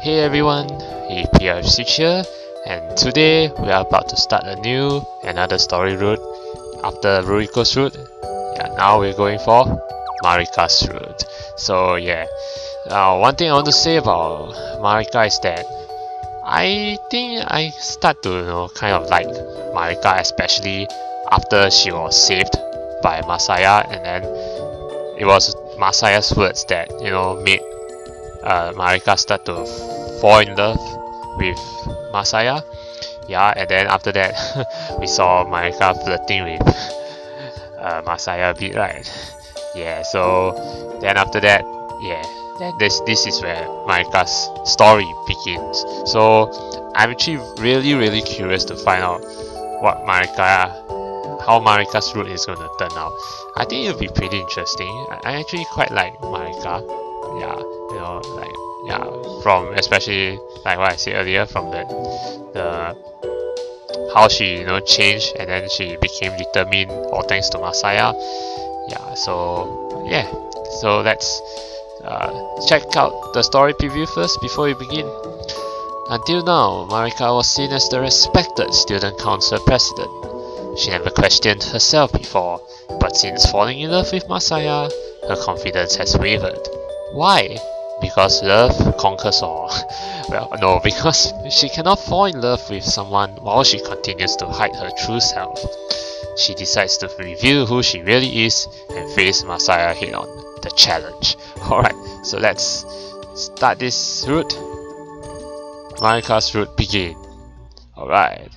Hey everyone, eplipswich here, and today we are about to start another story route after Ruriko's route. Yeah, now we're going for MARIKA'S route. So yeah, one thing I want to say about Marika is that I think I start to kind of like Marika, especially after she was saved by Masaya, and then it was Masaya's words that made Marika start to fall in love with Masaya. Yeah, and then after that we saw Marika flirting with Masaya a bit, right? Yeah, so then after that, yeah, then this is where Marika's story begins. So I'm actually really curious to find out how Marika's route is gonna turn out. I think it'll be pretty interesting. I actually quite like Marika. Yeah, from especially like what I said earlier, from the how she changed and then she became determined all thanks to Masaya. Yeah, so let's check out the story preview first before we begin. Until now, Marika was seen as the respected student council president. She never questioned herself before, but since falling in love with Masaya, her confidence has wavered. Why? Because love conquers all. Well, no, because she cannot fall in love with someone while she continues to hide her true self. She decides to reveal who she really is and face Masaya head on. The challenge. Alright, so let's start this route. Marika's route begin. Alright.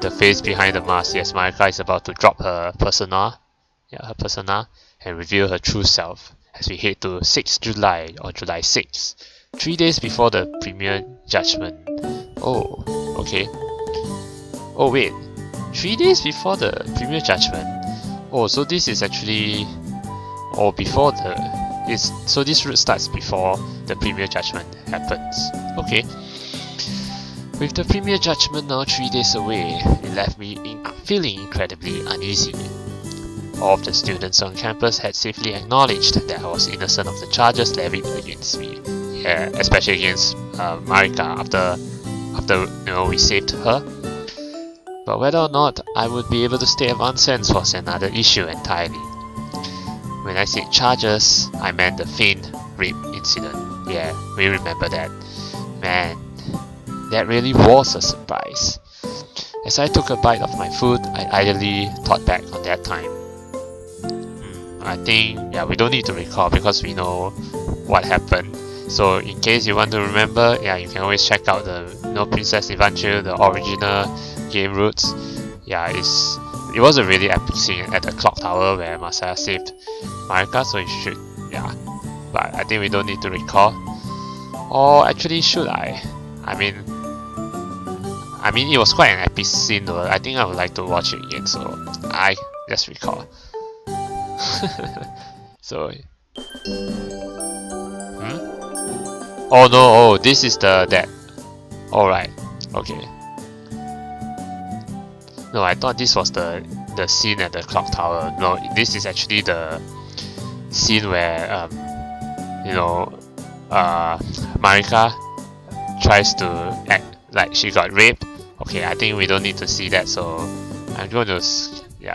The face behind the mask. Yes, Marika is about to drop her persona. Yeah, her persona, and reveal her true self as we head to 6th July or July 6th, 3 days before the Premier Jugement. Oh, okay. Oh wait, 3 days before the Premier Jugement. Oh, so this is actually, before so this route starts before the Premier Jugement happens. Okay. With the Premier Jugement now 3 days away, it left me feeling incredibly uneasy. All of the students on campus had safely acknowledged that I was innocent of the charges levied against me. Yeah, especially against Marika after we saved her. But whether or not I would be able to stay at Vincennes was another issue entirely. When I said charges, I meant the faint rape incident. Yeah, we remember that. Man, that really was a surprise. As I took a bite of my food, I idly thought back on that time. I think, we don't need to recall because we know what happened. So in case you want to remember, you can always check out the Princess Evangile, the original game routes. It was a really epic scene at the clock tower where Masaya saved Marika, so you should, but I think we don't need to recall. Or actually, should I? I mean it was quite an epic scene though. I think I would like to watch it again, so I just recall. So oh no, this is that. Alright, okay. No, I thought this was the scene at the clock tower. No, this is actually the scene where Marika tries to act like she got raped. Okay, I think we don't need to see that, so I'm going to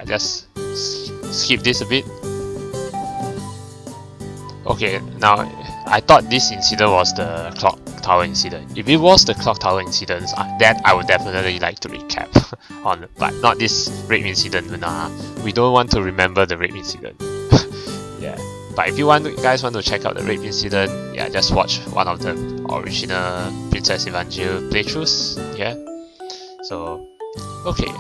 just skip this a bit. Okay, now I thought this incident was the clock tower incident. If it was the clock tower incident, that I would definitely like to recap on, but not this rape incident. Nah, we don't want to remember the rape incident. Yeah, but if you guys want to check out the rape incident, just watch one of the original Princess Evangile playthroughs. Yeah, so okay.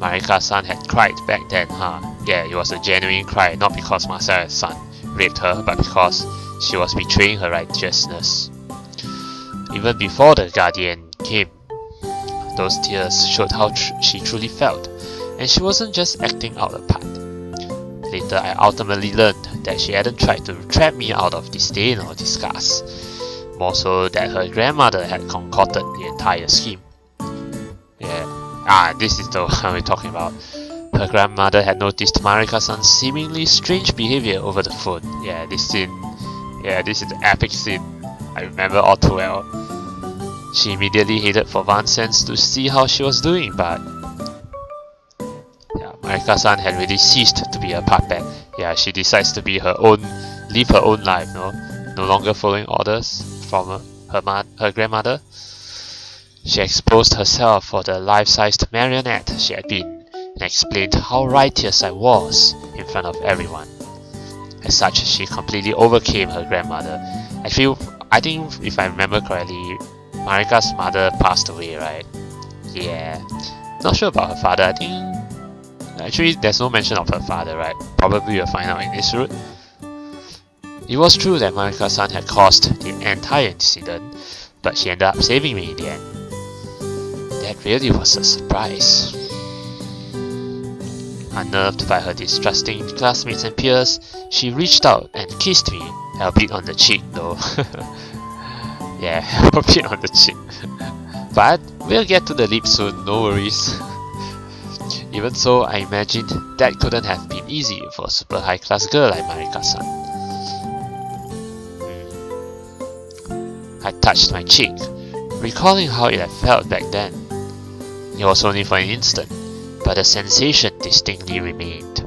Marika-san had cried back then, huh? Yeah, it was a genuine cry, not because Masaya-san raped her, but because she was betraying her righteousness. Even before the Guardian came, those tears showed how she truly felt, and she wasn't just acting out a part. Later, I ultimately learned that she hadn't tried to trap me out of disdain or disgust, more so that her grandmother had concocted the entire scheme. Yeah, this is the one we're talking about. Her grandmother had noticed Marika-san's seemingly strange behavior over the phone. Yeah, this is the epic scene. I remember all too well. She immediately headed for Vincennes to see how she was doing, but yeah, Marika-san had really ceased to be a puppet. Yeah, she decides to be her own, live her own life, no longer following orders from her grandmother. She exposed herself for the life-sized marionette she had been, and explained how righteous I was in front of everyone. As such, she completely overcame her grandmother. I think if I remember correctly, Marika's mother passed away, right? Yeah. Not sure about her father. I think actually there's no mention of her father, right? Probably we'll find out in this route. It was true that Marika-san had caused the entire incident, but she ended up saving me in the end. That really was a surprise. Unnerved by her distrusting classmates and peers, she reached out and kissed me, albeit on the cheek though. Yeah, albeit on the cheek. But we'll get to the lips soon, no worries. Even so, I imagined that couldn't have been easy for a super high class girl like Marika-san. I touched my cheek, recalling how it had felt back then. It was only for an instant, but the sensation distinctly remained,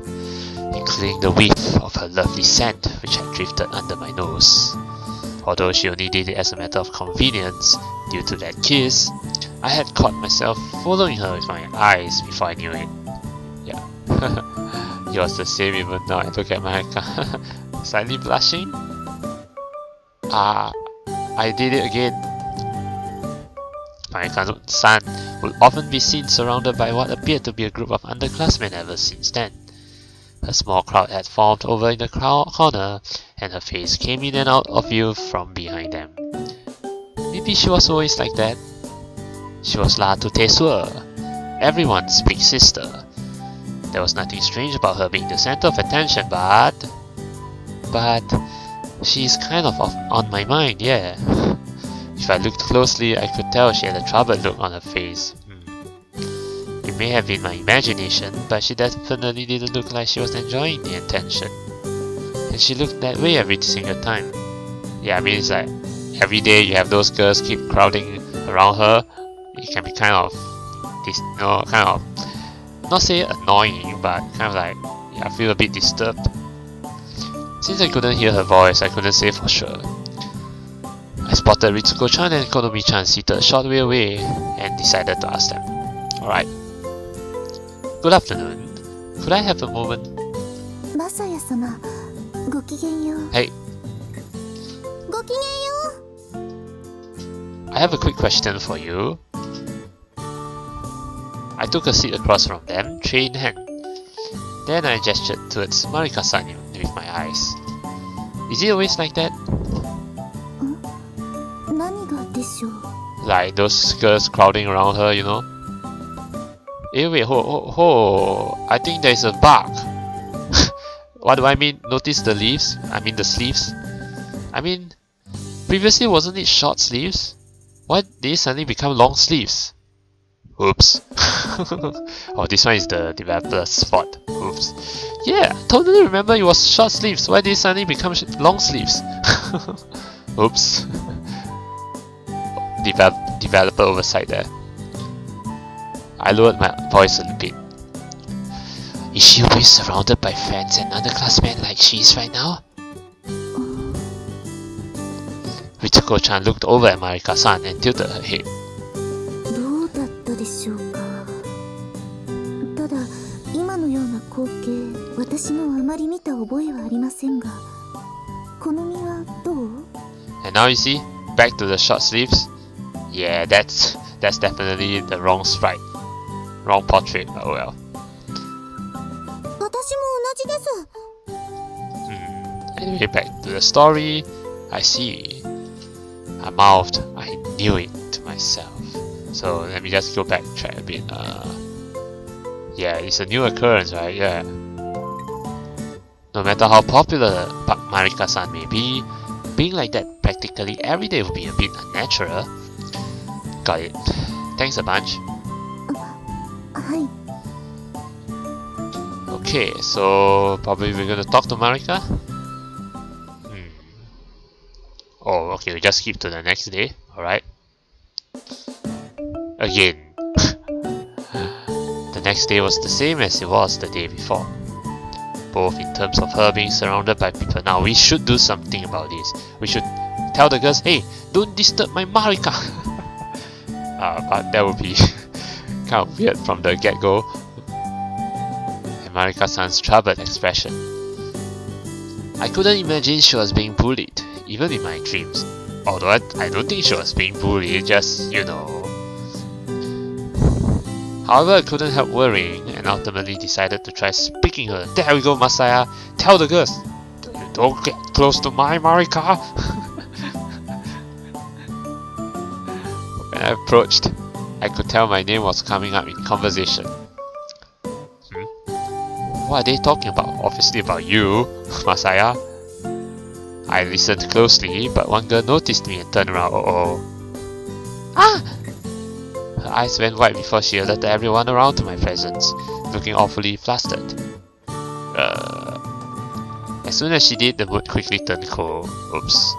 including the whiff of her lovely scent which had drifted under my nose. Although she only did it as a matter of convenience due to that kiss, I had caught myself following her with my eyes before I knew it. Yeah, it was the same even now I look at Marika, slightly blushing. I did it again. Marika-san would often be seen surrounded by what appeared to be a group of underclassmen ever since then. A small crowd had formed over in the corner, and her face came in and out of view from behind them. Maybe she was always like that. She was la toute sœur, everyone's big sister. There was nothing strange about her being the center of attention, but she's kind of on my mind, yeah. If I looked closely, I could tell she had a troubled look on her face. It may have been my imagination, but she definitely didn't look like she was enjoying the attention. And she looked that way every single time. Yeah, I mean, it's like every day you have those girls keep crowding around her. It can be kind of not say annoying, but kind of like, yeah, I feel a bit disturbed. Since I couldn't hear her voice, I couldn't say for sure. I spotted Ritsuko-chan and Okonomi-chan seated a short way away and decided to ask them. Alright. Good afternoon. Could I have a moment? Masaya-sama, gokigenyo. Hey. Gokigenyo. I have a quick question for you. I took a seat across from them, tray in hand. Then I gestured towards Marika-san with my eyes. Is it always like that? Like those girls crowding around her, you know? Wait, I think there's a bug. What do I mean? Notice the leaves? I mean the sleeves? I mean, previously wasn't it short sleeves? Why did it suddenly become long sleeves? Oops. Oh, this one is the developer's fault. Oops. Yeah, totally remember it was short sleeves. Why did it suddenly become long sleeves? Oops. Developer oversight there. I lowered my voice a little bit. Is she always surrounded by friends and underclassmen like she is right now? Ritsuko-chan looked over at Marika-san and tilted her head. And now you see, back to the short sleeves. Yeah, that's definitely the wrong sprite. Wrong portrait, but oh well. Anyway, back to the story. I see. I mouthed, I knew it to myself. So let me just go backtrack a bit. Yeah, it's a new occurrence, right? Yeah. No matter how popular Marika-san may be, being like that practically every day would be a bit unnatural. Got it. Thanks a bunch. Okay, so probably we're gonna talk to Marika? Oh, okay, we just skip to the next day, alright. Again. The next day was the same as it was the day before. Both in terms of her being surrounded by people. Now, we should do something about this. We should tell the girls, hey, don't disturb my Marika! But that would be kind of weird from the get-go. And Marika-san's troubled expression. I couldn't imagine she was being bullied, even in my dreams. Although I don't think she was being bullied, just, you know. However, I couldn't help worrying and ultimately decided to try speaking her. There we go, Masaya! Tell the girls! Don't get close to my Marika! When I approached, I could tell my name was coming up in conversation. What are they talking about? Obviously about you, Masaya. I listened closely, but one girl noticed me and turned around. Ah! Her eyes went wide before she alerted everyone around to my presence, looking awfully flustered. As soon as she did, the mood quickly turned cold. Oops.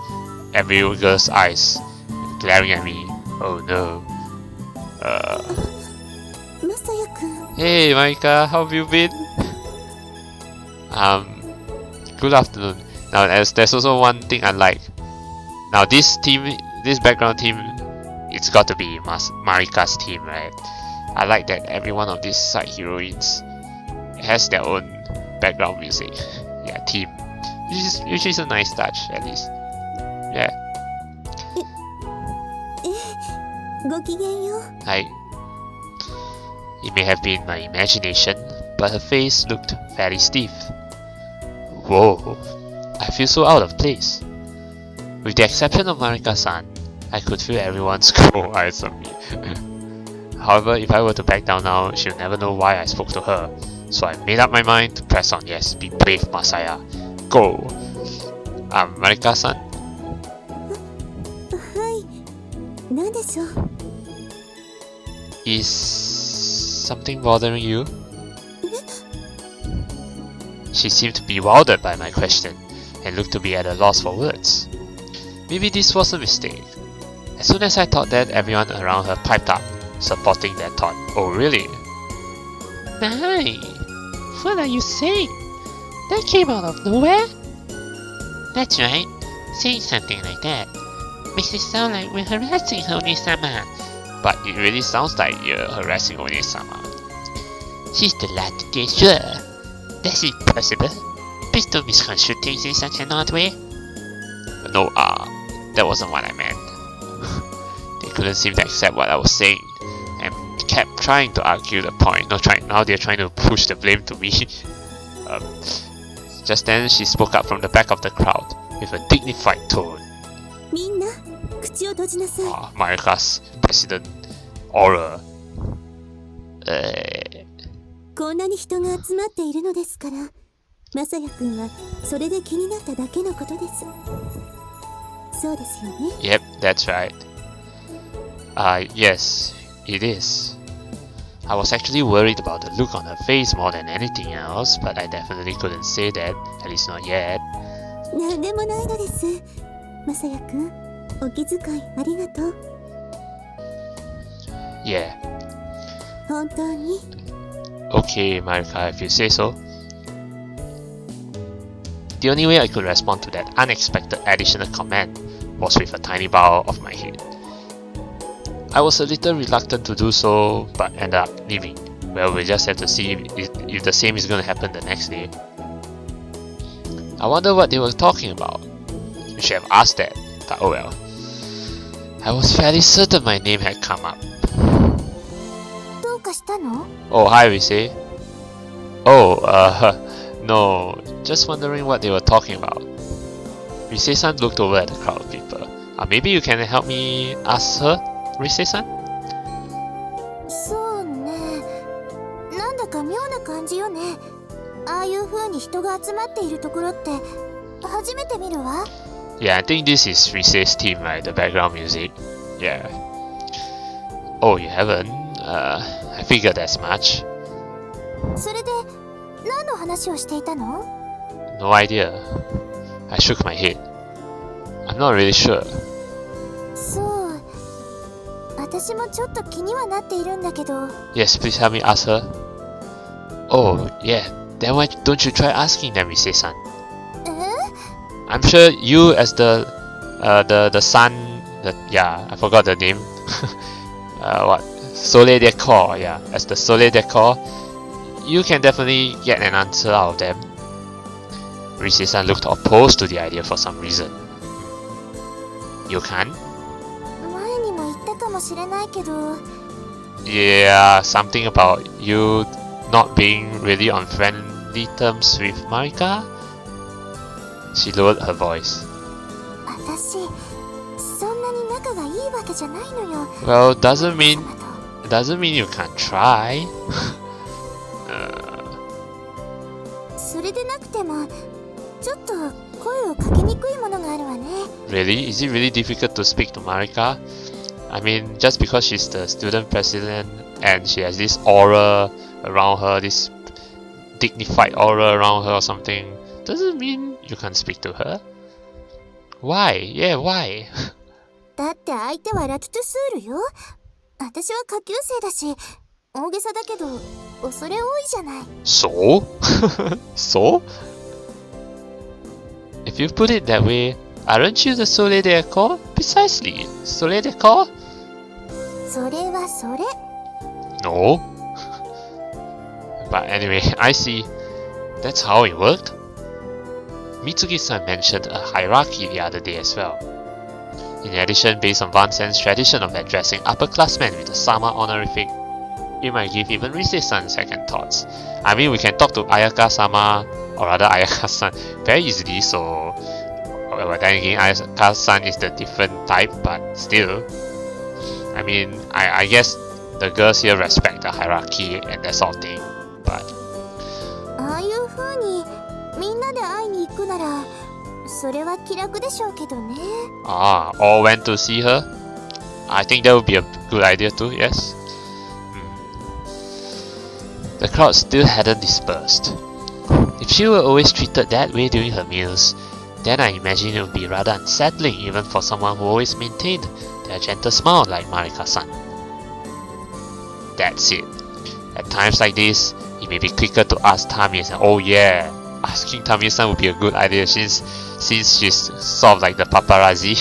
Every girl's eyes glaring at me. Oh no. Hey Marika, how have you been? Good afternoon. Now there's also one thing I like. Now this background team, it's got to be Marika's team, right? I like that every one of these side heroines has their own background music. Yeah, team. Which is a nice touch, at least. Yeah. Hi. It may have been my imagination, but her face looked fairly stiff. Whoa, I feel so out of place. With the exception of Marika-san, I could feel everyone's cold eyes on me. However, if I were to back down now, she'll never know why I spoke to her. So I made up my mind to press on. Yes, be brave, Masaya. Go! Marika-san? Is something bothering you? She seemed bewildered by my question and looked to be at a loss for words. Maybe this was a mistake. As soon as I thought that, everyone around her piped up, supporting that thought. Oh really? My, what are you saying? That came out of nowhere? That's right, saying something like that makes it sound like we're harassing Oni-sama. But it really sounds like you're harassing Oni-sama. She's the latte, sure. That's impossible. Please don't misconstrue things in such an odd way. No, that wasn't what I meant. They couldn't seem to accept what I was saying, and kept trying to argue the point. Now they're trying to push the blame to me. Just then, she spoke up from the back of the crowd with a dignified tone. Marika's president aura. こんなに人が集まっているのですから、マサヤくんはそれで気になっただけのことです。そうですよね。Yep, that's right. Yes, it is. I was actually worried about the look on her face more than anything else, but I definitely couldn't say that, at least not yet. なんでもないのです。マサヤくん、お気遣いありがとう。Yeah. 本当に。Okay, Marika, if you say so. The only way I could respond to that unexpected additional comment was with a tiny bow of my head. I was a little reluctant to do so, but ended up leaving. Well, we'll just have to see if the same is going to happen the next day. I wonder what they were talking about. We should have asked that, but oh well. I was fairly certain my name had come up. Oh, hi, Rise. Oh, no, just wondering what they were talking about. Rise-san looked over at the crowd of people. Maybe you can help me ask her, Rise-san? そうね。なんだか妙な感じよね。ああいう風に人が集まっているところって初めて見るわ。Yeah, I think this is Rise's team, right? The background music. Yeah. Oh, you haven't? I figured as much. それで何の話をしていたの？ No idea. I shook my head. I'm not really sure. そう。私もちょっと気にはなっているんだけど。Yes, please help me ask her. Oh, yeah. Then why don't you try asking them, Rise-san? え？ I'm sure you as the son, yeah, I forgot the name. What? Soleil Decor, yeah. As the Soleil Decor, you can definitely get an answer out of them. Rise-san looked opposed to the idea for some reason. You can? 前にも言ったかもしれないけど。Yeah, something about you not being really on friendly terms with Marika? She lowered her voice. 私、そんなに仲がいいわけじゃないのよ。Well, doesn't mean you can't try. それでなくても、ちょっと声をかけにくいものがあるわね。Really? Is it really difficult to speak to Marika? I mean, just because she's the student president and she has this aura around her, this dignified aura around her or something, doesn't mean you can't speak to her. Why? Yeah, why? だって相手はラトゥトゥスールよ。私は下級生だし、大げさだけど恐れ多いじゃない。So? So? If you put it that way, aren't you the Soleil Decor? Precisely. Soleil Decor? それはそれ。No. But anyway, I see. That's how it worked. Mitsugi-san mentioned a hierarchy the other day as well. In addition, based on Vincennes' tradition of addressing upperclassmen with the Sama honorific, it might give even Rise-san second thoughts. I mean, we can talk to Ayaka-sama, or rather Ayaka-san, very easily, so... Well, then again, Ayaka-san is the different type, but still... I mean, I guess the girls here respect the hierarchy and that sort of thing, but... ああいう風にみんなで会いに行くなら、それは気楽でしょうけどね。Ah, all went to see her? I think that would be a good idea too, yes? The crowd still hadn't dispersed. If she were always treated that way during her meals, then I imagine it would be rather unsettling even for someone who always maintained their gentle smile like Marika-san. That's it. At times like this, it may be quicker to ask Tamiya-san. Oh yeah, asking Tamiya-san would be a good idea since she's sort of like the paparazzi.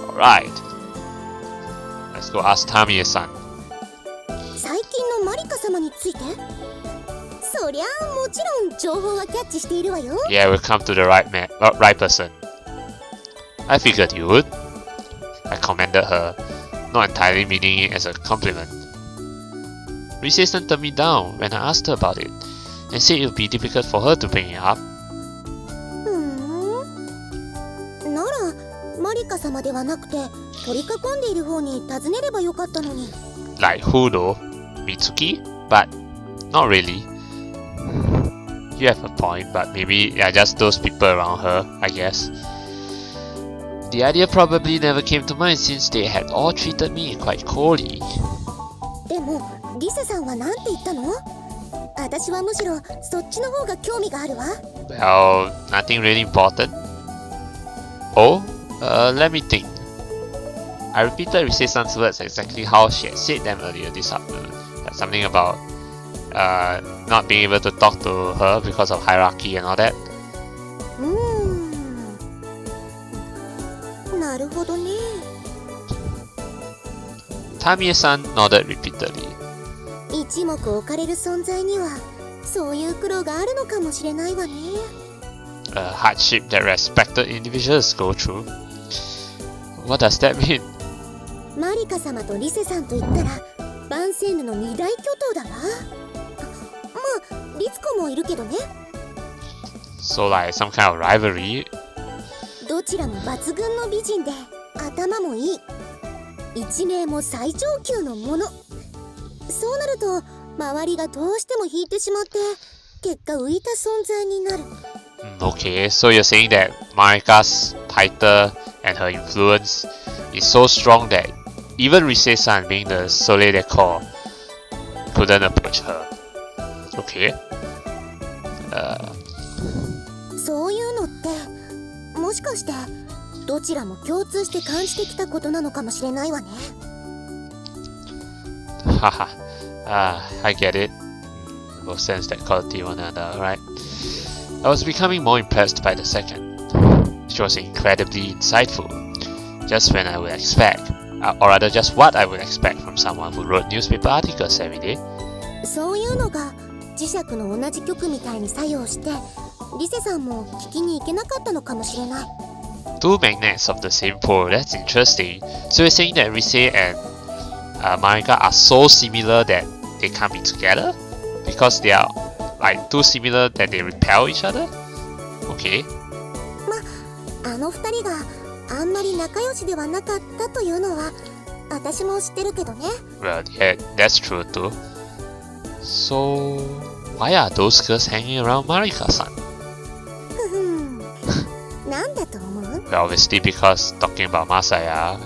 Alright. Let's go ask Tamiya-san. 最近のマリカ様について？そりゃあもちろん情報はキャッチしているわよ。Yeah, we'll come to the right person. I figured you would. I commended her, not entirely meaning it as a compliment. Rise-san turned me down when I asked her about it, and said it would be difficult for her to bring it up. なら、マリカ様ではなくて取り囲んでいる方に尋ねればよかったのに。Like who though? Mitsuki? But not really. You have a point, but maybe yeah, just those people around her, I guess. The idea probably never came to mind since they had all treated me quite coldly. でも、リサさんは何て言ったの？私はむしろそっちの方が興味があるわ。Well, nothing really important. Oh, let me think. I repeated Rise-san's words exactly how she had said them earlier this afternoon. Something about not being able to talk to her because of hierarchy and all that. なるほどね。Tamiya-san nodded repeatedly. 一目置かれる存在にはそういう苦労があるのかもしれないわね。A hardship that respected individuals go through. What does that mean? マリカ様とリセさんといったらバンセーヌの二大巨頭だわ。まあリツコもいるけどね。So like some kind of rivalry? どちらも抜群の美人で頭もいい。一名も最上級のもの。そうなると周りがどうしても引いてしまって結果浮いた存在になる。Okay, so you're saying that Marika's title and her influence is so strong that even Rise-san being the Soleil Decor couldn't approach her. Okay. そういうのってもしかしてどちらも共通して感じてきたことなのかもしれないわね。Haha. I get it. We'll sense that quality one another, right? I was becoming more impressed by the second. She was incredibly insightful. Just when I would expect, or rather just what I would expect from someone who wrote newspaper articles every day. そういうのが磁石の同じ曲みたいに作用してリセさんも聞きに行けなかったのかもしれない。 Two magnets of the same pole, that's interesting. So you're saying that Rise and Marika are so similar that they can't be together? Because they are like too similar that they repel each other? Okay. あの二人があんまり仲良しではなかったというのは私も知ってるけどね。 Well, yeah, that's true too. So, why are those girls hanging around Marika-san? なんだと思う？ Well, obviously because talking about Masaya.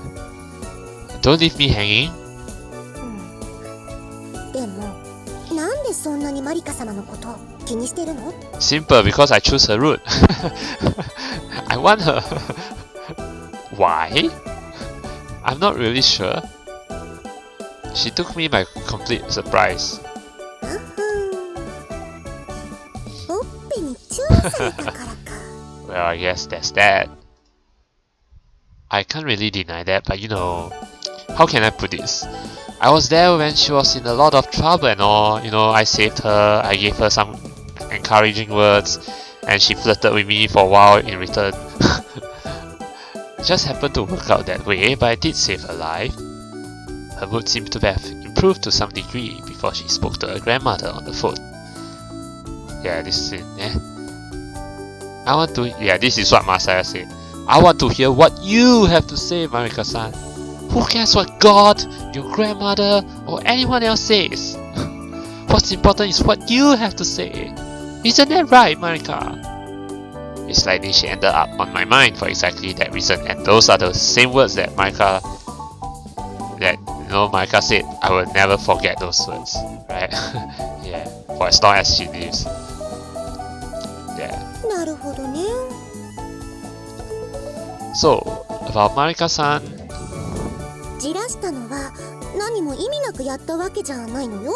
Don't leave me hanging. でもなんでそんなにマリカ様のこと気にしてるの？ Simple, because I choose her route. I want her. Why? I'm not really sure. She took me by complete surprise. ほっぺにチューされたからか。Well, I guess that's that. I can't really deny that, but you know, how can I put this? I was there when she was in a lot of trouble and all. You know, I saved her, I gave her some encouraging words, and she flirted with me for a while in return. It just happened to work out that way, but I did save her life. Her mood seemed to have improved to some degree before she spoke to her grandmother on the phone. Yeah, this is it, eh? This is what Masaya said. I want to hear what you have to say, Marika-san. Who cares what God, your grandmother, or anyone else says? What's important is what you have to say. Isn't that right, Marika? It's likely she ended up on my mind for exactly that reason, and those are the same words that Marika said. I will never forget those words, right? Yeah, for as long as she lives. Yeah. なるほどね。 So, about Marika-san. じらしたのは何も意味なくやったわけじゃないのよ。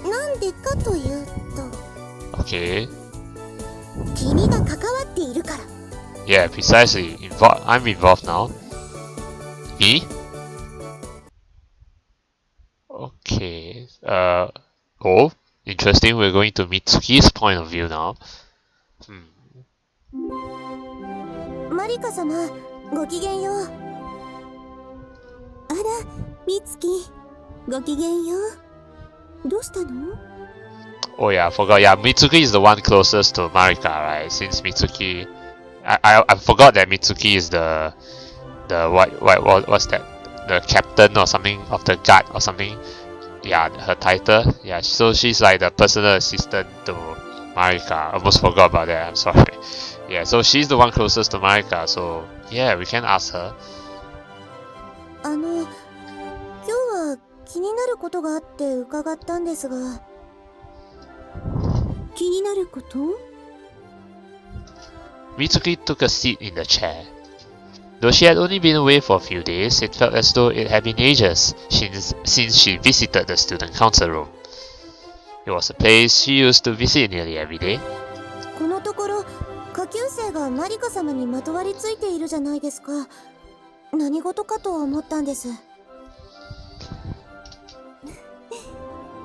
なんでかというと、 Okay. 君が関わっているから。 Yeah, precisely. I'm involved now. Me? Okay. Oh, interesting. We're going to Mitsuki's point of view now. マリカ様、ごきげんよう。あら、ミツキ、ごきげんよう。どうしたの？ Oh yeah, I forgot. Yeah, Mitsuki is the one closest to Marika, right? Since Mitsuki, I forgot that Mitsuki is the what's that? The captain or something of the guard or something. Yeah, her title. Yeah, so she's like the personal assistant to Marika. Almost forgot about that. I'm sorry. Yeah, so she's the one closest to Marika. So yeah, we can ask her. 今日は気になることがあって伺ったんですが。気になること？ Mitsuki took a seat in the chair. Though she had only been away for a few days, it felt as though it had been ages since she visited the student council room. It was a place she used to visit nearly every day. このところ、下級生がマリカ様にまとわりついているじゃないですか。何事かと思ったんです。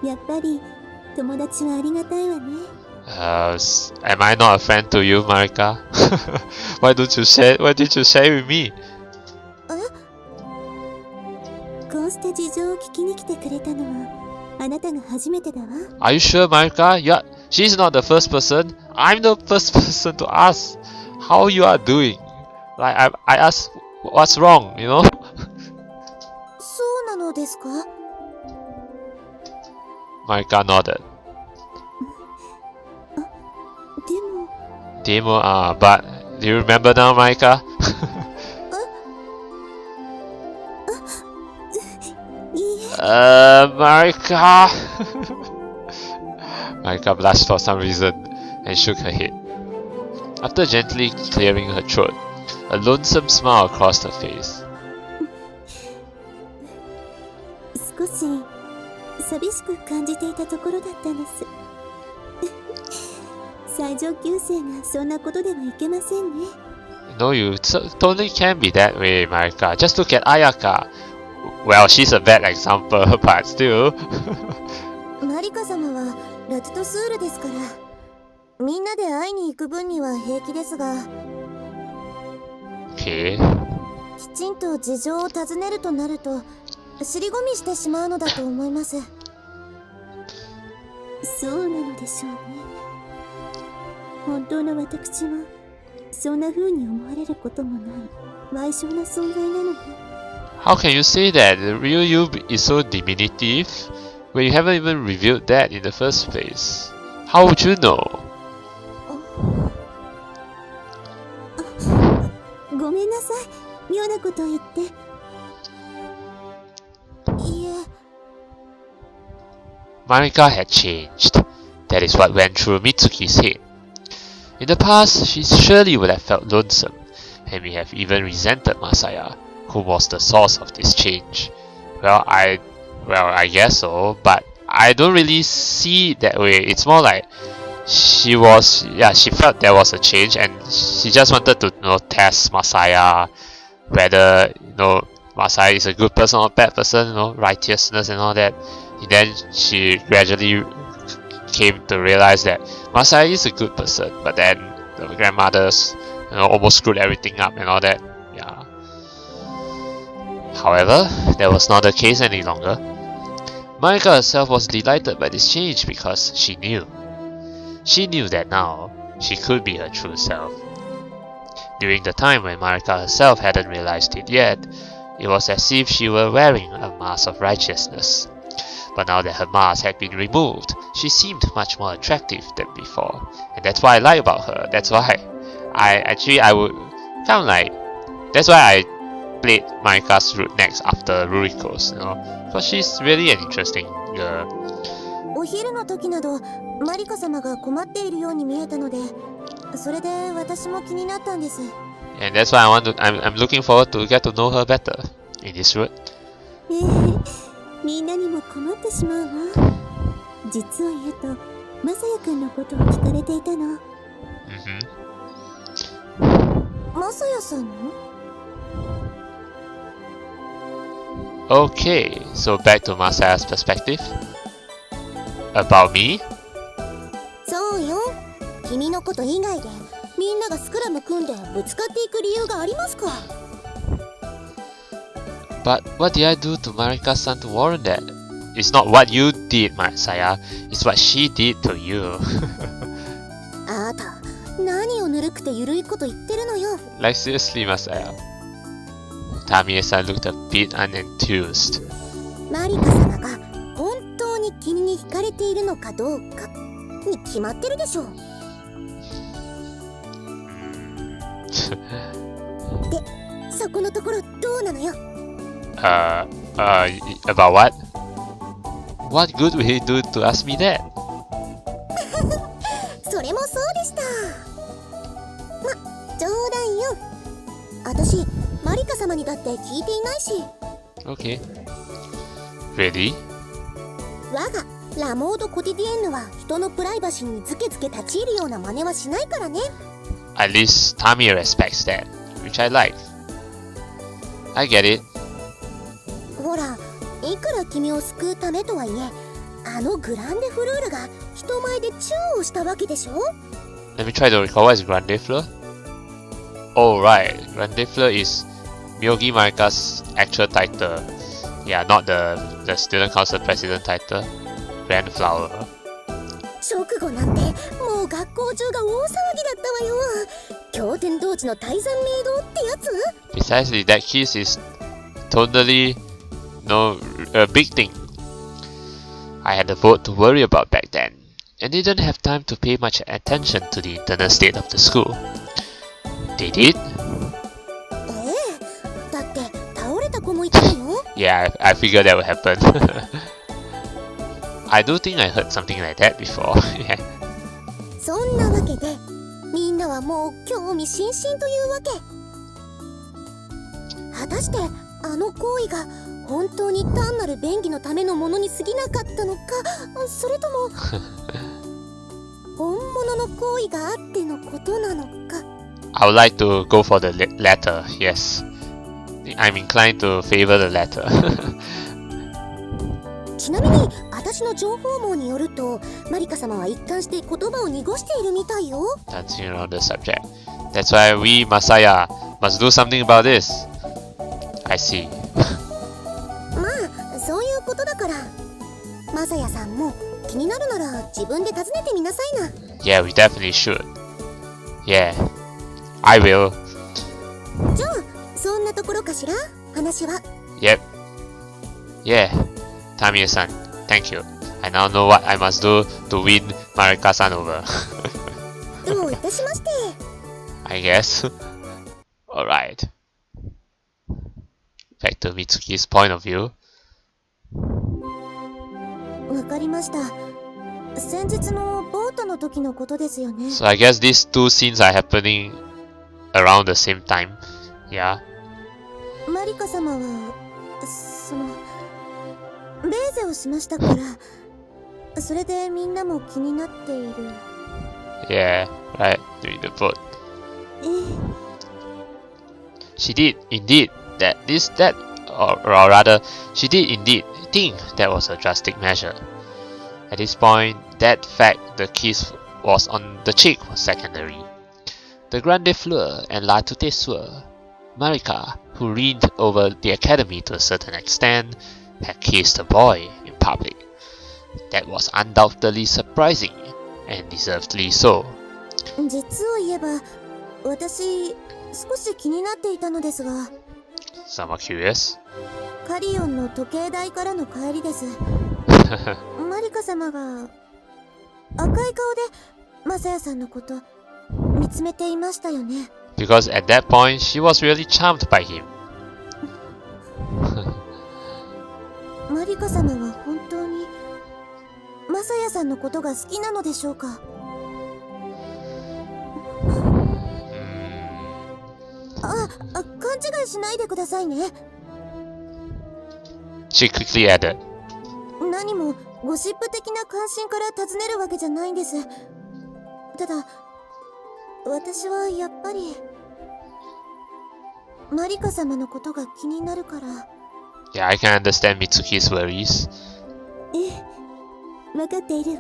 やっぱり友達はありがたいわね。Am I not a friend to you, Marika? Why did you share with me? こうして事情を聞きに来てくれたのはあなたが初めてだわ。 Are you sure, Marika? Yeah, she's not the first person. I'm the first person to ask how you are doing. Like I asked what's wrong, you know? そうなのですか？ Marika nodded. でも、but do you remember now, Marika? いいえ。Marika. Marika blushed for some reason and shook her head. After gently clearing her throat, a lonesome smile crossed her face. 少し寂しく感じていたところだったんです。最上級生がそんなことではいけませんね。No, you totally can be that way, Marika. Just look at Ayaka. Well, she's a bad example, but still. マリカ様はラトゥトスールですから、みんなで会いに行く分には平気ですが、Okay. きちんと事情を尋ねるとなると尻込みしてしまうのだと思います。そうなのでしょうね。本当の私はそんな風に思われることもない賠償な存在なので。How can you say that? The real you is so diminutive when you haven't even revealed that in the first place. How would you know? ごめんなさい、妙なこと言って。いえ。Marika had changed. That is what went through Mitsuki's head. In the past, she surely would have felt lonesome, and may have even resented Masaya, who was the source of this change. Well, I guess so, but I don't really see it that way. It's more like she felt there was a change, and she just wanted to, test Masaya, whether, Masaya is a good person or a bad person, righteousness and all that. And then she gradually came to realize that Masaya is a good person, but then the grandmothers, almost screwed everything up and all that. Yeah. However, that was not the case any longer. Marika herself was delighted by this change because she knew that now she could be her true self. During the time when Marika herself hadn't realized it yet, it was as if she were wearing a mask of righteousness. But now that her mask had been removed, she seemed much more attractive than before. And that's what I like about her. That's why I would kind of like, that's why I played Marika's route next after Ruriko's, because she's really an interesting girl. お昼の時などマリカ様が困っているように見えたので、それで私も気になったんです。And that's why I'm looking forward to get to know her better in this route. みんなにも困ってしまうわ。実を言うと、マサヤくんのことを聞かれていたの。マサヤさんの？ Okay, so back to Masaya's perspective. About me? そうよ。君のこと以外でみんながスクラム組んでぶつかっていく理由がありますか？ But what did I do to Marika-san to warrant that? It's not what you did, Masaya. It's what she did to you. あなた、何をぬるくてゆるいこと言ってるのよ。Like seriously, Masaya. Tamie-san looked a bit unenthused. マリカ様が本当に君に惹かれているのかどうかに決まってるでしょう。で、そこのところどうなのよ。About what? What good will he do to ask me that? それもそうでした。ま、冗談よ。私、マリカ様にだって聞いていないし。Okay. Ready? 我がラモード・コティディエンヌは人のプライバシーにズケズケ立ち入るような真似はしないからね。At least Tamie respects that, which I like. I get it. ほら、いくら君を救うためとはいえ、あのグランデフルールが人前でチューをしたわけでしょ。 Let me try to recall what is Grande Fleur. Oh right, Grande Fleur is Myogi Marika's actual title. Yeah, not the student council president title. Grand Flower. 直後なんてもう学校中が大騒ぎだったわよ。経典同時の大山明堂ってやつ？ Precisely, that kiss is totally a big thing. I had a vote to worry about back then, and didn't have time to pay much attention to the internal state of the school. They did? だって倒れた子もいたのよ。Yeah, I figured that would happen. I do think I heard something like that before. Yeah. そんなわけでみんなはもう興味津々というわけ。果たしてあの行為が本当に単なる便宜のためのものに過ぎなかったのか、それとも本物の行為があってのことなのか。 I would like to go for the latter, yes. I'm inclined to favor the latter. ちなみに私の情報網によるとマリカ様は一貫して言葉を濁しているみたいよ。 Touching on the subject. That's why we, Masaya, must do something about this. I see. まあそういうことだからマサヤさんも気になるなら自分で訪ねてみなさいな。 Yeah, we definitely should. Yeah, I will. じゃあそんなところかしら話は。 Yep. Yeah, Tamiya-san, thank you. I now know what I must do to win Marika-san over. どういたしまして。 I guess. Alright. Back to Mitsuki's point of view. わかりました。先日のボートの時のことですよね。 So I guess these two scenes are happening around the same time. Yeah. マリカ様はベーゼをしましたからそれでみんなも気になっている。 Yeah, right, during the boat. ええ。 She did indeed that, or rather, she did indeed think that was a drastic measure. At this point, that fact the kiss was on the cheek was secondary. The grande fleur and la toute soeur, Marika, who reigned over the academy to a certain extent, had kissed a boy in public. That was undoubtedly surprising, and deservedly so. 実を言えば私少し気になっていたのですが。 Some are curious. カリオンの時計台からの帰りです。マリカ様が赤い顔でマサヤさんのこと見つめていましたよね。 Because at that point, she was really charmed by him. マリカ様は本当にマサヤさんのことが好きなのでしょうか。勘違いしないでくださいね。 She quickly added. 何もゴシップ的な関心から尋ねるわけじゃないんです。ただ私はやっぱりマリカ様のことが気になるから。 Yeah, I can understand Mitsuki's worries. ええ、分かっているわ。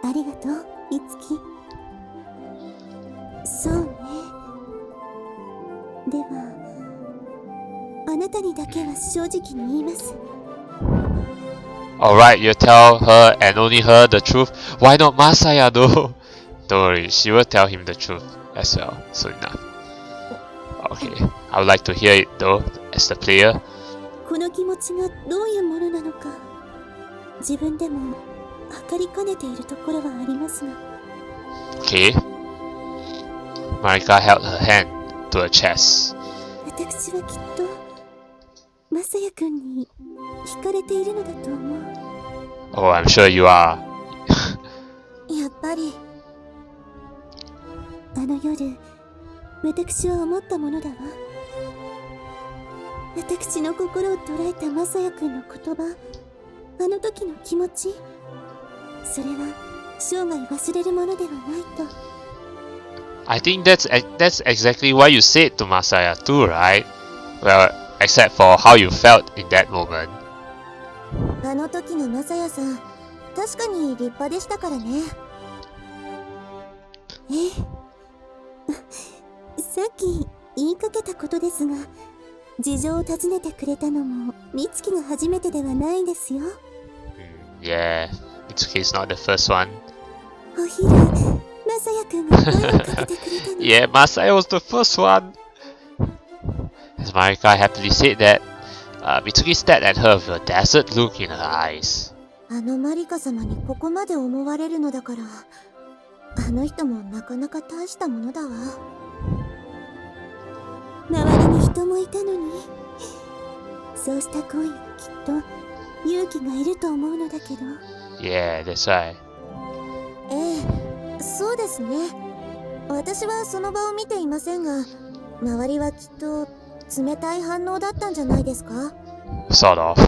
ありがとう、いつき。そうね。ではあなたにだけは正直に言います。 Alright, you tell her and only her the truth. Why not Masaya though? Don't worry, she will tell him the truth as well soon enough. Okay, I would like to hear it though, as the player. この気持ちがどういうものなのか自分でも測りかねているところはありますが。 Okay. Marika held her hand to her chest. 私はきっとマサヤ君に惹かれているのだと思う。 Oh, I'm sure you are. やっぱりあの夜私は思ったものだわ。私の心を捉えたマサヤ君の言葉、あの時の気持ち、それは生涯忘れるものではないと。 I think that's exactly what you said to Masaya too, right? Well, except for how you felt in that moment. あの時のマサヤさん、確かに立派でしたからね。さっき言いかけたことですが、事情を尋ねてくれたのも美月が初めてではないですよ。Yeah, Mitsuki's not the first one. お昼、マサヤ君が声をかけてくれたの。Yeah, Masaya was the first one. As Marika happily said that, Mitsuki stared at her with a dazzled look in her eyes. あのマリカ様にここまで思われるのだから、あの人もなかなか大したものだわ。周りに人もいたのに、そうした恋きっと勇気がいると思うのだけど。Yeah, that's right. そうですね。私はその場を見ていませんが、周りはきっと冷たい反応だったんじゃないですか。Sort of.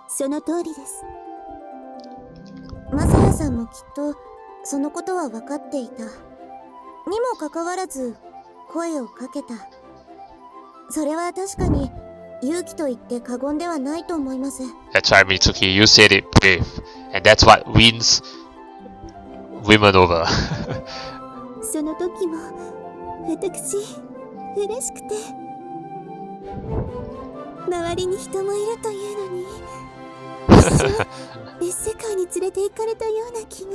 その通りです。マサヤさんもきっとそのことは分かっていた。にもかかわらず声をかけた。それは確かに勇気と言って過言ではないと思います。That's right, Mitsuki. You said it, brave, and that's what wins women over. その時も私嬉しくて、周りに人もいるというのに別世界に連れて行かれたような気が。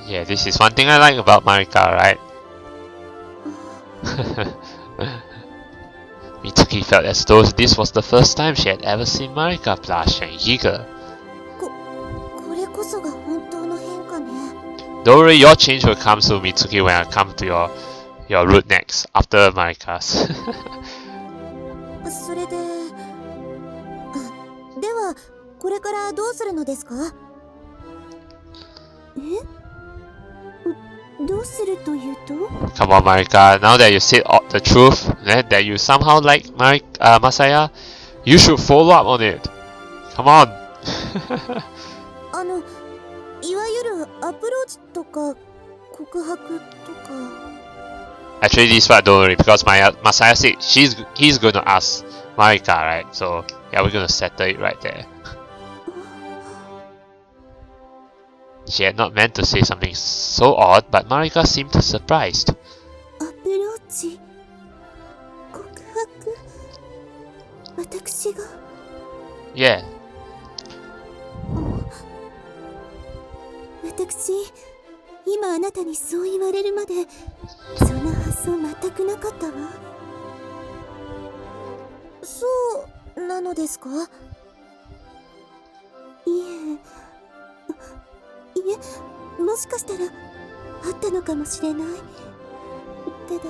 Yeah, this is one thing I like about Marika, right? Mitsuki felt as though this was the first time she had ever seen Marika blush and eager. これこそが本当の変化ね。Don't worry, your change will come soon, Mitsuki, when I come to your route next, after Marika's. それで、ではこれからどうするのですか？どうするというと？ Come on, Marika, now that you said the truth, that you somehow like Masaya, you should follow up on it. Come on. いわゆるアプローチとか告白とか。Actually, this part don't worry, because Masaya said he's going to ask Marika, right? So yeah, we're going to settle it right there. She had not meant to say something so odd, but Marika seemed surprised. アプローチ、告白、私が。Yeah. 私、今あなたにそう言われるまでそんな発想全くなかったわ。そうなのですか？いえ、もしかしたらあったのかもしれない。ただ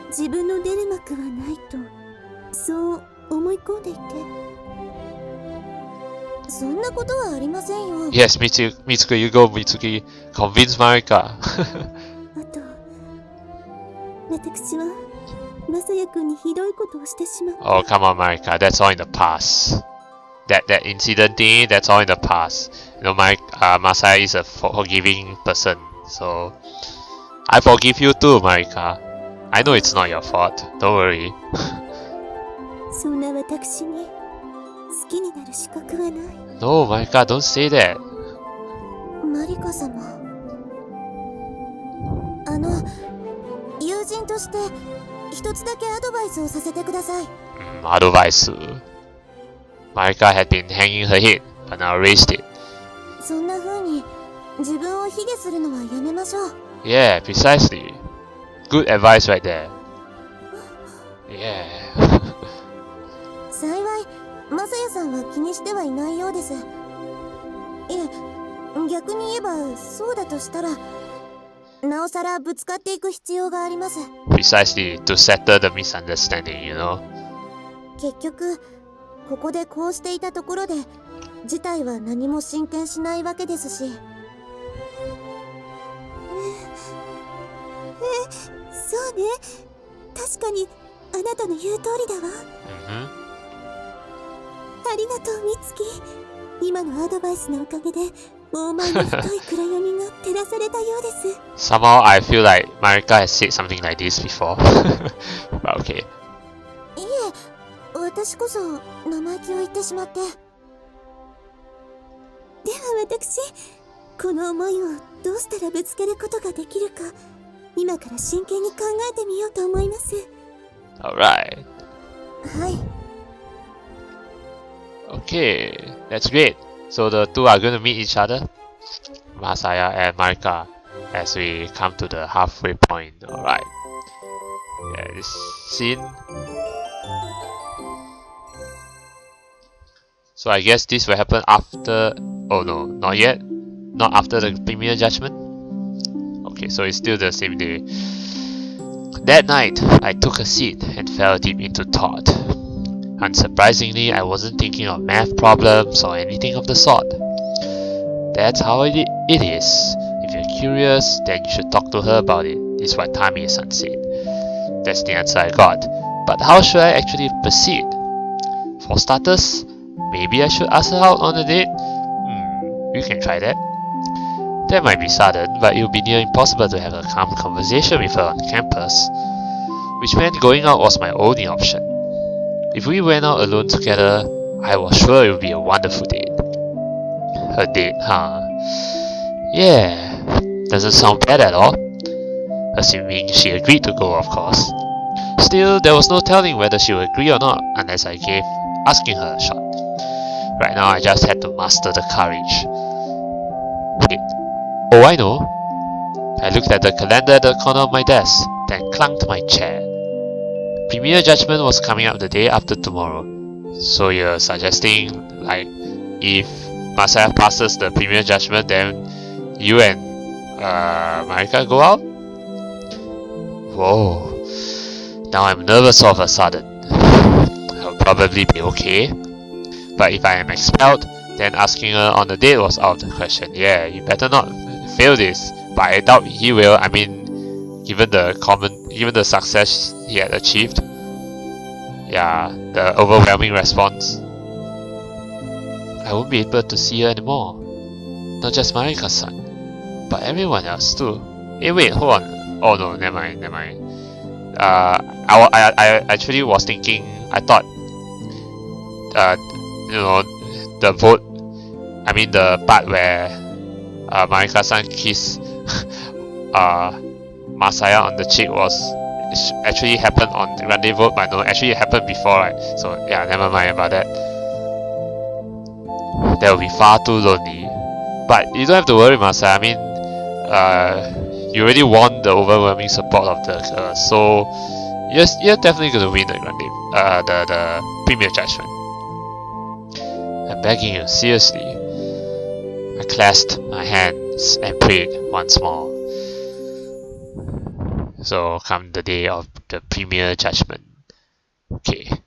自分の出る幕はないとそう思い込んでいて。そんなことはありませんよ。Yes, Mitsuki, you go, Mitsuki. Convince Marika. あと、私はマサヤ君にひどいことをしてしまった。Oh, come on, Marika. That's all in the past. That incident thing, that's all in the past. You know, Masaya is a forgiving person, so I forgive you too, Marika. I know it's not your fault. Don't worry. そんな私に好きになる資格はない。No, Marika, don't say that. マリカ様、友人として一つだけアドバイスをさせてください。Advice. Marika had been hanging her head, but now raised it. そんな風に自分を卑下するのはやめましょう。Yeah, precisely. Good advice right there. Yeah. 幸いマサヤさんは気にしてはいないようです。いえ、逆に言えばそうだとしたらなおさらぶつかっていく必要があります。 Precisely to settle the misunderstanding, you know. 結局ここでこうしていたところで事態は何も進展しないわけですし。そうね、確かにあなたの言う通りだわ。ありがとう、ミツキ。今のアドバイスのおかげで大前の深い暗闇が照らされたようです。Somehow I feel like Marika has said something like this before. But okay. いえ、私こそ生意気を言ってしまって。では私、この思いをどうしたらぶつけることができるか今から真剣に考えてみようと思います。 Alright. はい。 Okay, that's great. So the two are going to meet each other, Masaya and Marika, as we come to the halfway point. Alright. Yeah, this scene. So I guess this will happen after... Oh no, not yet. Not after the Premier Jugement. Okay, so it's still the same day. That night, I took a seat and fell deep into thought. Unsurprisingly, I wasn't thinking of math problems or anything of the sort. That's how it is. If you're curious, then you should talk to her about it, is what Tami-san said. That's the answer I got. But how should I actually proceed? For starters, maybe I should ask her out on a date? You can try that. That might be sudden, but it would be near impossible to have a calm conversation with her on campus, which meant going out was my only option. If we went out alone together, I was sure it would be a wonderful date. A date, huh? Yeah, doesn't sound bad at all. Assuming she agreed to go, of course. Still, there was no telling whether she would agree or not unless I gave asking her a shot. Right now, I just had to master the courage. Wait, oh, I know. I looked at the calendar at the corner of my desk, then clung to my chair. Premier Jugement was coming up the day after tomorrow. So you're suggesting, like, if Masaya passes the Premier Jugement, then you and Marika go out? Whoa. Now I'm nervous all of a sudden. I'll probably be okay. But if I am expelled, then asking her on a date was out of the question. Yeah, you better not fail this. But I doubt he will. I mean, given the success he had achieved. Yeah, the overwhelming response. I won't be able to see her anymore. Not just Marika-san, but everyone else too. Hey, wait, hold on. Oh no, never mind. I actually was thinking. I thought, the vote. I mean, the part where Marika-san kissed Masaya on the cheek was actually happened on the rendezvous, but no, actually it happened before, right? So yeah, never mind about that. That would be far too lonely. But you don't have to worry, Masaya. I mean, you already won the overwhelming support of the girls, so you're definitely gonna win the Premier Jugement. I'm begging you, seriously. I clasped my hands and prayed once more. So come the day of the Premier Jugement. Okay.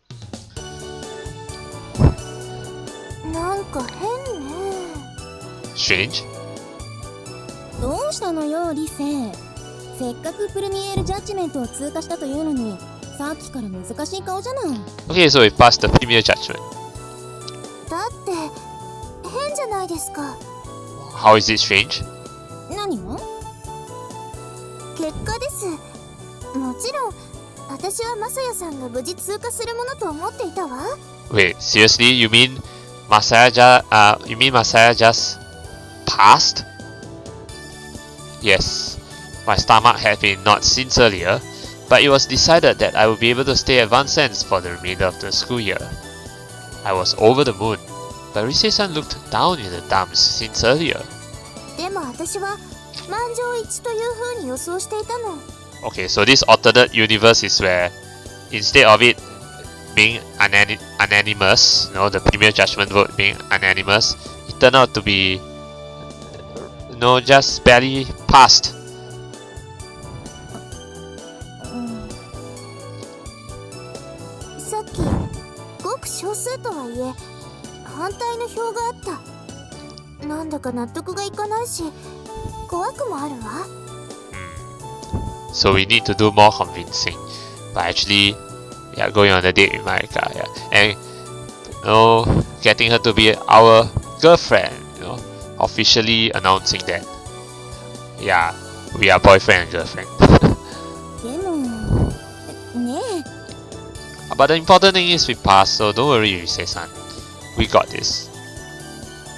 なんか変ね。 Strange? どうしたのよ、リセ。せっかくプレミエールジャッジメントを通過したというのに、さっきから難しい顔じゃない。Okay, so we passed the Premier Jugement. だって変じゃないですか。 How is it strange? 何が？結果です。もちろん私はマサヤさんが無事通過するものと思っていたわ。 Wait, seriously? You mean Masaya just passed? Yes. My stomach had been knocked since earlier, but it was decided that I would be able to stay at Vincennes for the remainder of the school year. I was over the moon, but Rise-san looked down in the dumps since earlier. でも私は満場一致という風に予想していたの。 Okay, so this alternate universe is where instead of it being unanimous, the Premier Jugement vote being unanimous, it turned out to be, just barely passed. さっきごく少数とはいえ反対の票があった。なんだか納得がいかないし怖くもあるわ。 So we need to do more convincing. But actually, yeah, going on a date with Marika, yeah, and getting her to be our girlfriend, officially announcing that, yeah, we are boyfriend and girlfriend. でもねえ。 But the important thing is we passed, so don't worry, Rise-san. We got this.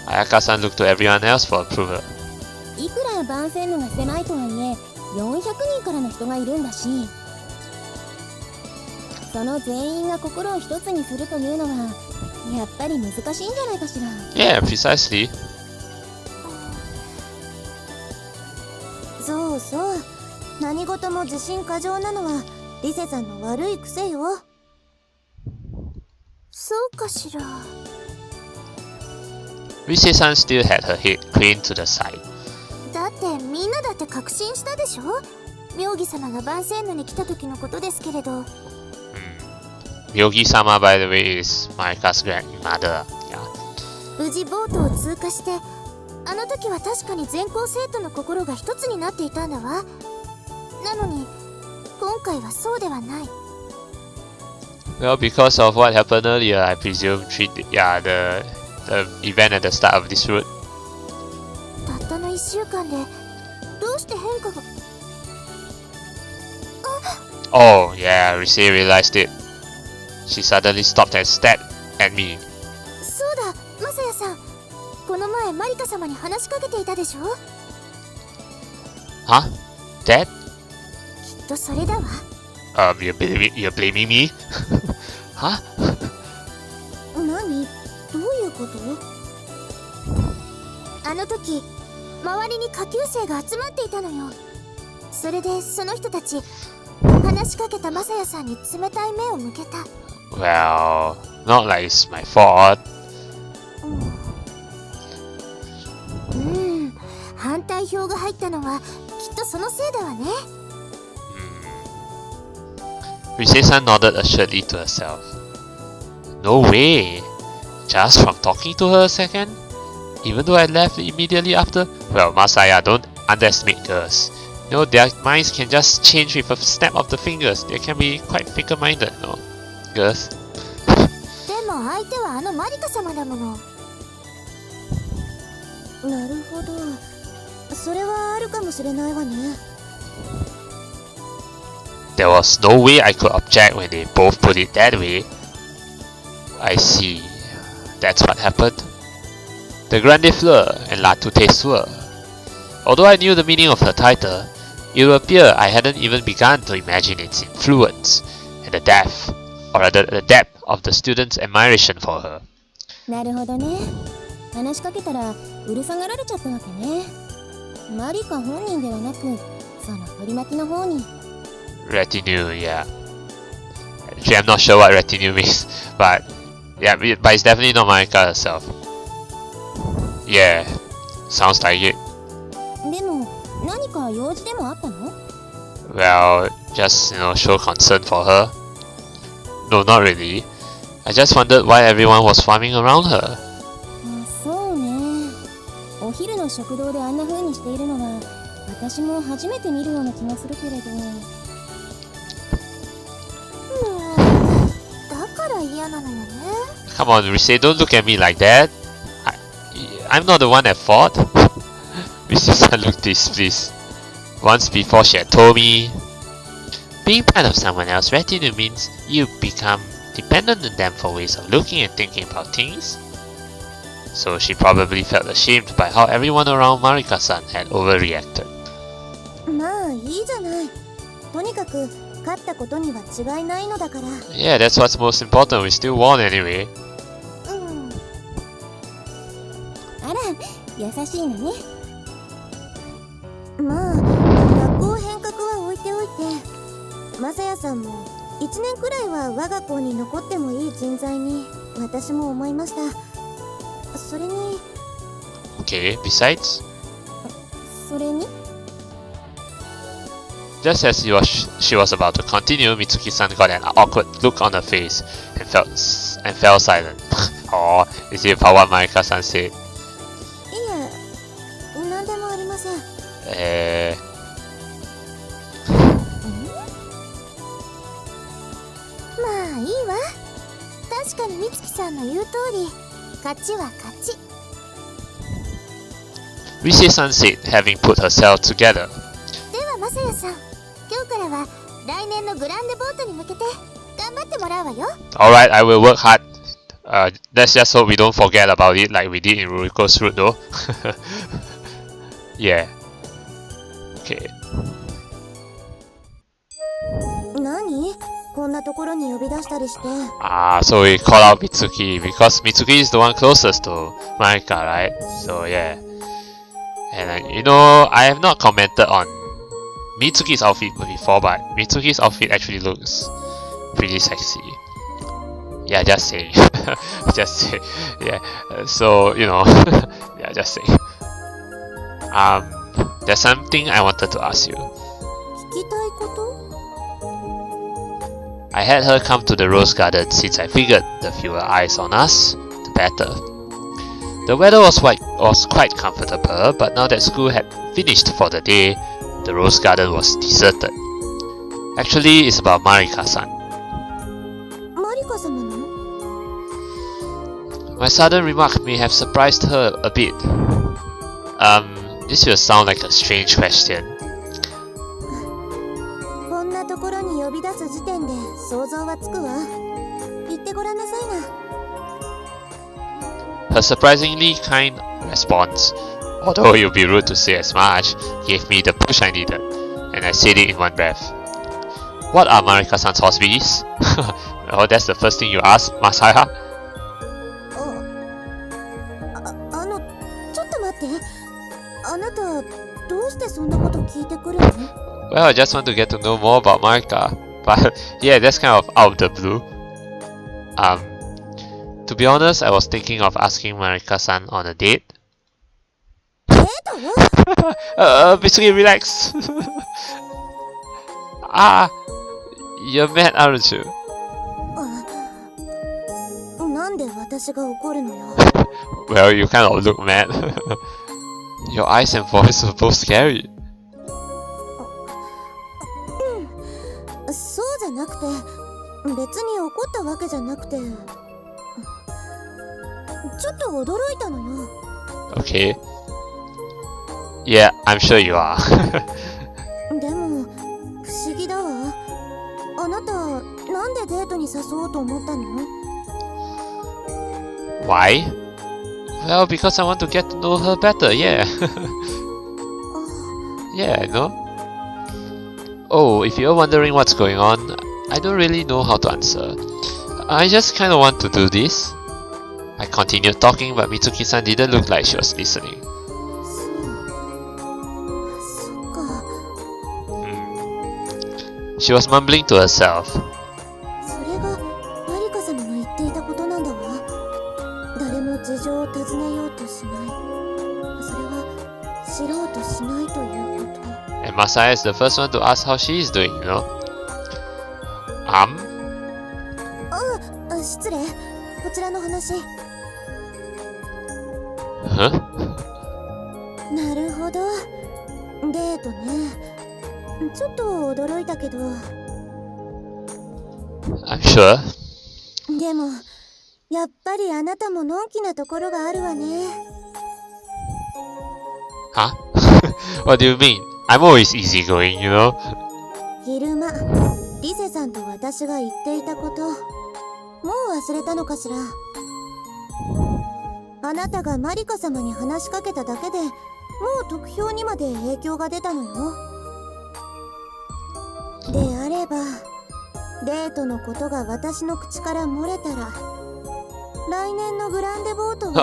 Ayaka-san looked to everyone else for approval. いくらバンセンヌが狭いとはいえ400人からの人がいるんだし、その全員が心を一つにするというのはやっぱり難しいんじゃないかしら。 Yeah, precisely. そうそう、何事も自信過剰なのはリセさんの悪い癖よ。そうかしら。 Rise-san still had her head craned to the side. だってみんなだって確信したでしょ。妙義様がバンセンヌに来た時のことですけれど。Myogi-sama, by the way, is Marika's grandmother. Yeah. 無事ボートを通過して、あの時は確かに全校生徒の心が一つになっていたんだわ。なのに今回はそうではない。Well, because of what happened earlier, I presume the event at the start of this route. たったの1週間でどうして変化が。Oh, yeah, Rise realized it. She suddenly stopped and stared at me. そうだ、マサヤさん。この前マリカ様に話しかけていたでしょ。Huh? That? きっとそれだわ。You're blaming me? Huh? 何？どういうこと？あの時、周りに下級生が集まっていたのよ。それでその人たち、話しかけたマサヤさんに冷たい目を向けた。Well, not like it's my fault. 反対票が入ったのはきっとそのせいだわね。Rise-san nodded assuredly to herself. No way! Just from talking to her a second? Even though I left immediately after? Well, Masaya, don't underestimate girls. You know, their minds can just change with a snap of the fingers. They can be quite fickle-minded, no? Girls. でも相手はあのマリカ様だもの。なるほど。それはあるかもしれないわね。There was no way I could object when they both put it that way. I see. That's what happened. The Grande Fleur and La Toute Soeur. Although I knew the meaning of her title, it would appear I hadn't even begun to imagine its influence and the depth, or rather the depth of the students' admiration for her. なるほどね。話しかけたらうるさがられちゃったわけね。マリカ本人ではなく、その取り巻きの方に。Retinue, yeah. Actually, I'm not sure what retinue means, but yeah, but it's definitely not Marika herself. Yeah, sounds like it. でも何か用事でもあったの？ Well, just, show concern for her. No, not really. I just wondered why everyone was swarming around her. そうね。お昼の食堂であんな風にしているのは私も初めて見るような気がするけれど。だから嫌なのよね。Come on, Rise, don't look at me like that. I'm not the one at fault. Rise-san looked displeased. Once before she had told me, being part of someone else's retinue means you become dependent on them for ways of looking and thinking about things. So she probably felt ashamed by how everyone around Marika-san had overreacted. まあいいじゃない。とにかく勝ったことには違いないのだから。Yeah, that's what's most important. We still won anyway. あら、優しいのね。まあ、学校変革は置いておいて、マサヤさんも1年くらいは我が校に残ってもいい人材に私も思いました。それに。Okay, besides? それに Just as she was about to continue, Mitsuki-san got an awkward look on her face and fell silent. Oh, is it about what Marika-san said? いえ、なんでもありません。まあいいわ。確かに美月さんの言う通り、勝ちは勝ち。Rise-san said, having put herself together. ではマサヤさん、今日からは来年のグランデボートに向けて頑張ってもらうわよ。Alright, I will work hard. Let's just hope we don't forget about it like we did in Ruriko's route though. Yeah. Okay. 何？こんなところに呼び出したりして。So we call out Mitsuki because Mitsuki is the one closest to Marika, right? So yeah. And I have not commented on Mitsuki's outfit before, but Mitsuki's outfit actually looks pretty sexy. Yeah, just saying. Just saying. Yeah. So, yeah, just saying. There's something I wanted to ask you. きたいこと？ I had her come to the rose garden since I figured the fewer eyes on us, the better. The weather was quite comfortable, but now that school had finished for the day, the rose garden was deserted. Actually, it's about Marika-san. マリカ様の？ My sudden remark may have surprised her a bit. This will sound like a strange question. こんなところに呼び出す時点で想像はつくわ。言ってごらんなさいな。Her surprisingly kind response, although it would be rude to say as much, gave me the push I needed, and I said it in one breath. What are Marika-san's hobbies? Oh, that's the first thing you ask, Masaya? ちょっと待って。あなた、どうしてそんなこと聞いてくるの？ Well, I just want to get to know more about Marika. But yeah, that's kind of out of the blue. To be honest, I was thinking of asking Marika-san on a date. デート？ Basically, relax. You're mad, aren't you? なんで私が怒るのよ。Well, you kind of look mad. Your eyes and voice were both scary. そうじゃなくて、別に怒ったわけじゃなくて、ちょっと驚いたのよ。Okay. Yeah, I'm sure you are. でも、不思議だわ。あなた、なんでデートに誘おうと思ったの？ Why? Well, because I want to get to know her better, yeah. Yeah, I know. Oh, if you're wondering what's going on, I don't really know how to answer. I just kinda want to do this. I continued talking, but Mitsuki-san didn't look like she was listening. そっか。She was mumbling to herself. それがマリカ様の言っていたことなんだわ。誰も事情を尋ねようとしない。それは知ろうとしないということ。And Masaya is the first one to ask how she is doing, you know? 失礼。こちらの話。Huh? なるほど。デートね。ちょっと驚いたけど。I'm sure. でも、やっぱりあなたものんきなところがあるわね。Huh? What do you mean? I'm always easygoing, you know? 昼間、リセさんと私が言っていたこと、もう忘れたのかしら。あなたがマリカ様に話しかけただけでもう得票にまで影響が出たのよ。であれば、デートのことが私の口から漏れたら、来年のグランデボートは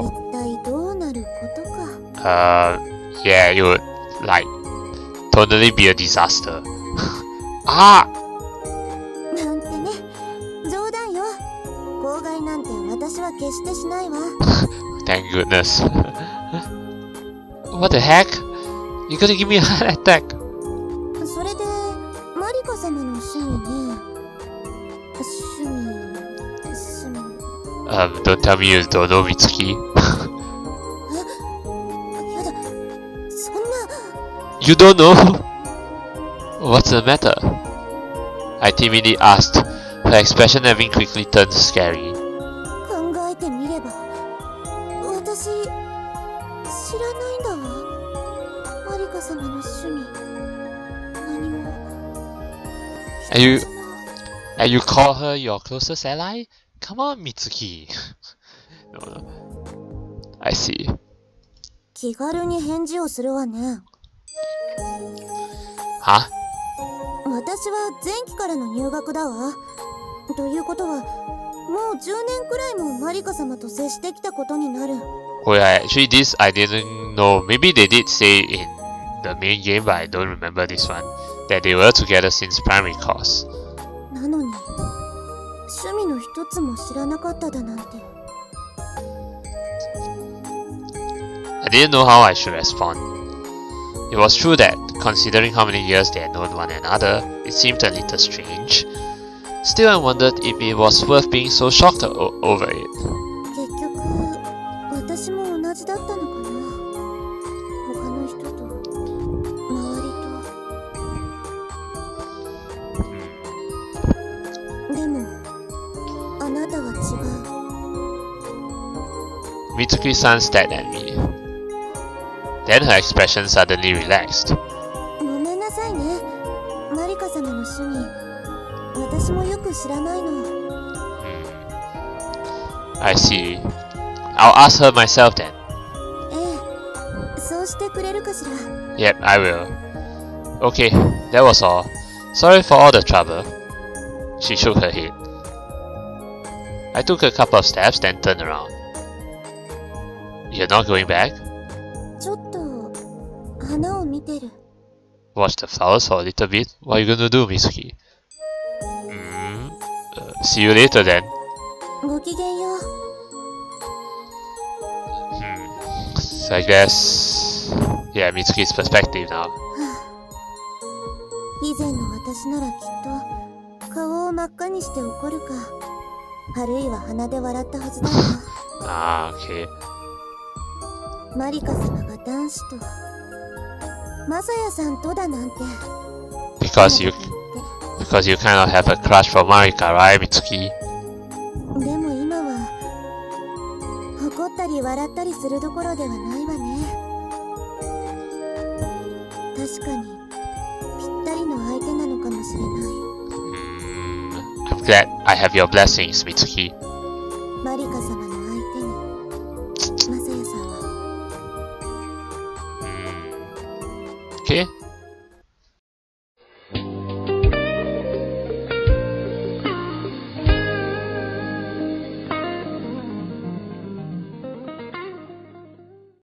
一体どうなることか。Yeah, it would, like, totally be a disaster. Ah! なんてね、冗談よ。口外なんて私は決してしないわ。Thank goodness. What the heck? You're gonna give me a heart attack. それで、マリカ様の趣味ね。Don't tell me you don't know Mitsuki. やだ、そんな。You don't know? What's the matter? I timidly asked, her expression having quickly turned scary. 考えてみれば、私、知らないんだわ。マリカ様の趣味。何も。And you call her your closest ally? Come on, Mitsuki. No. I see. 気軽に返事をするわね。Huh? 私は前期からの入学だわ。ということは、もう10年くらいもマリカ様と接してきたことになる。Oh yeah, actually this I didn't know. Maybe they did say in the main game, but I don't remember this one. That they were together since primary course. なのに、趣味の一つも知らなかっただなんて。I didn't know how I should respond. It was true that considering how many years they had known one another, it seemed a little strange. Still, I wondered if it was worth being so shocked over it. 結局私も同じだったのかな。他の人と周りと。でもあなたは違う。Mitsuki-san stared at me. Then her expression suddenly relaxed. ごめんなさいね。マリカ様の趣味、私もよく知らないの。I see. I'll ask her myself then. ええ、そうしてくれるかしら。Yep, I will. Okay, that was all. Sorry for all the trouble. She shook her head. I took a couple of steps, then turned around. You're not going back? ちょっと花を見てる。Watch the flowers for a little bit. What are you gonna do, Mitsuki? See you later then. ごきげんよう。So I guess... Yeah, Mitsuki's perspective now. 以前の私ならきっと顔を真っ赤にして怒るか、あるいは鼻で笑ったはずだAh, わ。okay. マリカ様が男子とマサヤさんとだなんて。Because you kind of have a crush for Marika, right, Mitsuki? でも今は怒ったり笑ったりするどころではないわね。確かにぴったりの相手なのかもしれない。I'm glad I have your blessings, Mitsuki. マリカ様